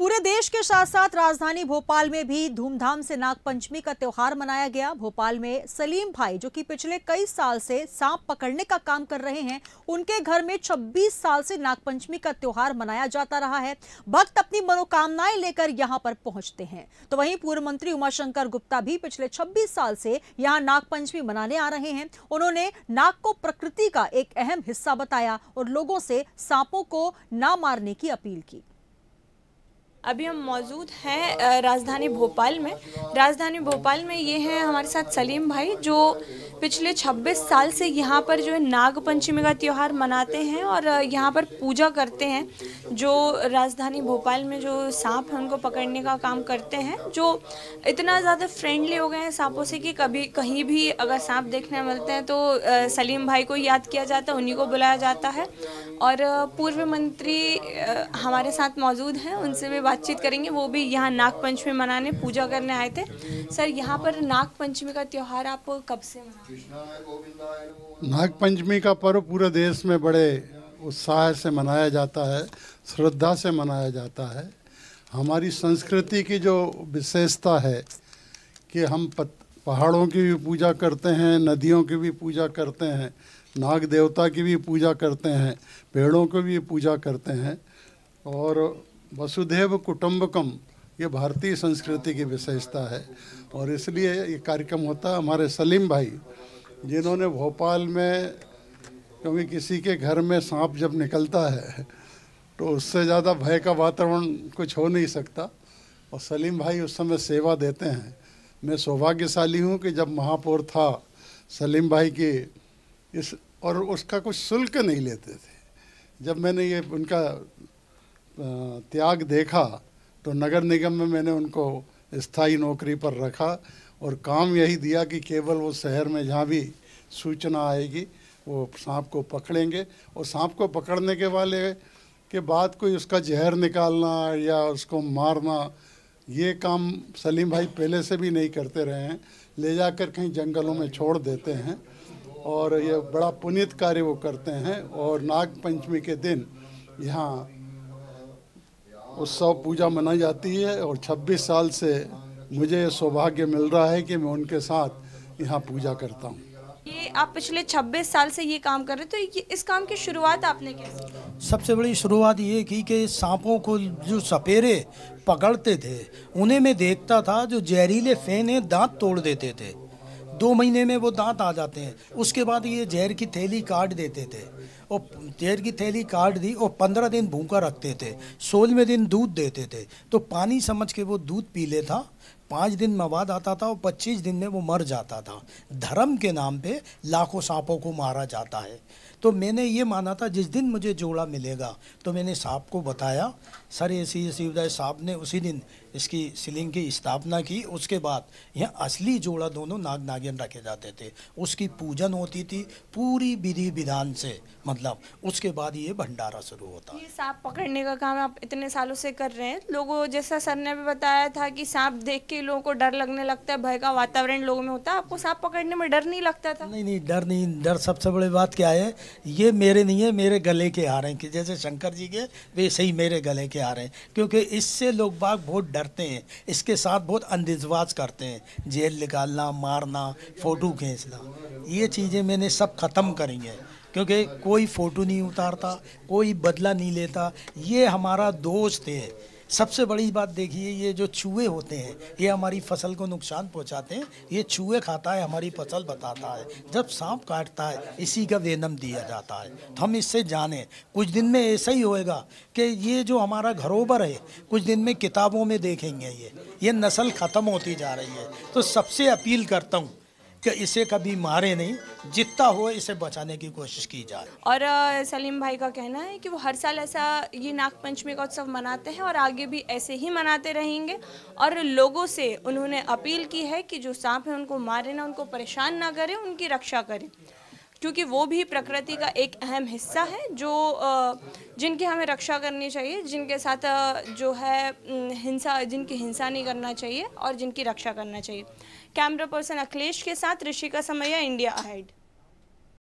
पूरे देश के साथ साथ राजधानी भोपाल में भी धूमधाम से नागपंचमी का त्योहार मनाया गया। भोपाल में सलीम भाई, जो कि पिछले कई साल से सांप पकड़ने का काम कर रहे हैं, उनके घर में 26 साल से नागपंचमी का त्योहार मनाया जाता रहा है। भक्त अपनी मनोकामनाएं लेकर यहां पर पहुंचते हैं। तो वहीं पूर्व मंत्री उमाशंकर गुप्ता भी पिछले 26 साल से यहां नागपंचमी मनाने आ रहे हैं। उन्होंने नाग को प्रकृति का एक अहम हिस्सा बताया और लोगों से सांपों को ना मारने की अपील की। अभी हम मौजूद हैं राजधानी भोपाल में। राजधानी भोपाल में ये हैं हमारे साथ सलीम भाई, जो पिछले 26 साल से यहाँ पर जो है नाग पंचमी का त्यौहार मनाते हैं और यहाँ पर पूजा करते हैं। जो राजधानी भोपाल में जो सांप हैं उनको पकड़ने का काम करते हैं, जो इतना ज़्यादा फ्रेंडली हो गए हैं सांपों से कि कभी कहीं भी अगर सांप देखने मिलते हैं तो सलीम भाई को याद किया जाता है, उन्हीं को बुलाया जाता है। और पूर्व मंत्री हमारे साथ मौजूद हैं, उनसे भी बातचीत करेंगे। वो भी यहाँ नाग पंचमी मनाने, पूजा करने आए थे। सर, यहाँ पर नाग पंचमी का त्यौहार आप कब से मनाते हैं? नाग पंचमी का पर्व पूरे देश में बड़े उत्साह से मनाया जाता है, श्रद्धा से मनाया जाता है। हमारी संस्कृति की जो विशेषता है कि हम पहाड़ों की भी पूजा करते हैं, नदियों की भी पूजा करते हैं, नाग देवता की भी पूजा करते हैं, पेड़ों की भी पूजा करते हैं। और वसुधैव कुटुंबकम ये भारतीय संस्कृति की विशेषता है और इसलिए ये कार्यक्रम होता है। हमारे सलीम भाई, जिन्होंने भोपाल में, क्योंकि किसी के घर में सांप जब निकलता है तो उससे ज़्यादा भय का वातावरण कुछ हो नहीं सकता, और सलीम भाई उस समय सेवा देते हैं। मैं सौभाग्यशाली हूँ कि जब महापौर था सलीम भाई की इस, और उसका कुछ शुल्क नहीं लेते थे। जब मैंने ये उनका त्याग देखा तो नगर निगम में मैंने उनको स्थायी नौकरी पर रखा और काम यही दिया कि केवल वो शहर में जहाँ भी सूचना आएगी वो सांप को पकड़ेंगे, और सांप को पकड़ने के वाले के बाद कोई उसका जहर निकालना या उसको मारना, ये काम सलीम भाई पहले से भी नहीं करते रहे हैं। ले जाकर कहीं जंगलों में छोड़ देते हैं और ये बड़ा पुनीत कार्य वो करते हैं। और नाग पंचमी के दिन यहाँ उत्सव पूजा मनाई जाती है और 26 साल से मुझे सौभाग्य मिल रहा है कि मैं उनके साथ यहाँ पूजा करता हूँ। ये आप पिछले 26 साल से ये काम कर रहे थे, तो ये इस काम की शुरुआत आपने कैसे की? सबसे बड़ी शुरुआत ये की कि सांपों को जो सपेरे पकड़ते थे उन्हें मैं देखता था, जो जहरीले फेने दांत तोड़ देते थे। 2 महीने में वो दांत आ जाते हैं। उसके बाद ये जहर की थैली काट देते थे और जहर की थैली काट दी और 15 दिन भूखा रखते थे। 16वें दिन दूध देते थे, तो पानी समझ के वो दूध पी लेता। 5 दिन मवाद आता था और 25 दिन में वो मर जाता था। धर्म के नाम पे लाखों सांपों को मारा जाता है। तो मैंने ये माना था जिस दिन मुझे जोड़ा मिलेगा, तो मैंने साहब को बताया। सर ऐसी सुविधा, साहब ने उसी दिन इसकी सीलिंग की स्थापना की। उसके बाद यहाँ असली जोड़ा दोनों नाग नागिन रखे जाते थे, उसकी पूजन होती थी पूरी विधि विधान से। मतलब उसके बाद ये भंडारा शुरू होता है। ये सांप पकड़ने का काम आप इतने सालों से कर रहे हैं। लोगों, जैसा सर ने भी बताया था कि सांप देख के लोगों को डर लगने लगता है, भय का वातावरण लोगों में होता है। आपको सांप पकड़ने में डर नहीं लगता था? नहीं, डर नहीं। डर सबसे बड़ी बात क्या है, ये मेरे नहीं है, मेरे गले के हार हैं कि जैसे शंकर जी के वैसे ही मेरे गले के हार हैं। क्योंकि इससे लोग बाग बहुत डरते हैं, इसके साथ बहुत अंधविश्वास करते हैं। जेल निकालना, मारना, फ़ोटो खींचना, ये चीज़ें मैंने सब ख़त्म करी हैं। क्योंकि कोई फ़ोटो नहीं उतारता, कोई बदला नहीं लेता, ये हमारा दोस्त है। सबसे बड़ी बात देखिए, ये जो चूहे होते हैं ये हमारी फसल को नुकसान पहुंचाते हैं। ये चूहे खाता है, हमारी फसल बताता है। जब सांप काटता है इसी का वेनम दिया जाता है। तो हम इससे जानें, कुछ दिन में ऐसा ही होएगा कि ये जो हमारा घरोबर है, कुछ दिन में किताबों में देखेंगे ये नस्ल ख़त्म होती जा रही है। तो सबसे अपील करता हूँ कि इसे कभी मारे नहीं, जितना हो इसे बचाने की कोशिश की जाए। और सलीम भाई का कहना है कि वो हर साल ऐसा ये नाग पंचमी का उत्सव मनाते हैं और आगे भी ऐसे ही मनाते रहेंगे। और लोगों से उन्होंने अपील की है कि जो सांप है उनको मारे ना, उनको परेशान ना करें, उनकी रक्षा करें, क्योंकि वो भी प्रकृति का एक अहम हिस्सा है, जो जिनकी हमें रक्षा करनी चाहिए, जिनके साथ जो है जिनकी हिंसा नहीं करना चाहिए और जिनकी रक्षा करना चाहिए। कैमरा पर्सन अखिलेश के साथ ऋषिका समैया, इंडिया अहेड।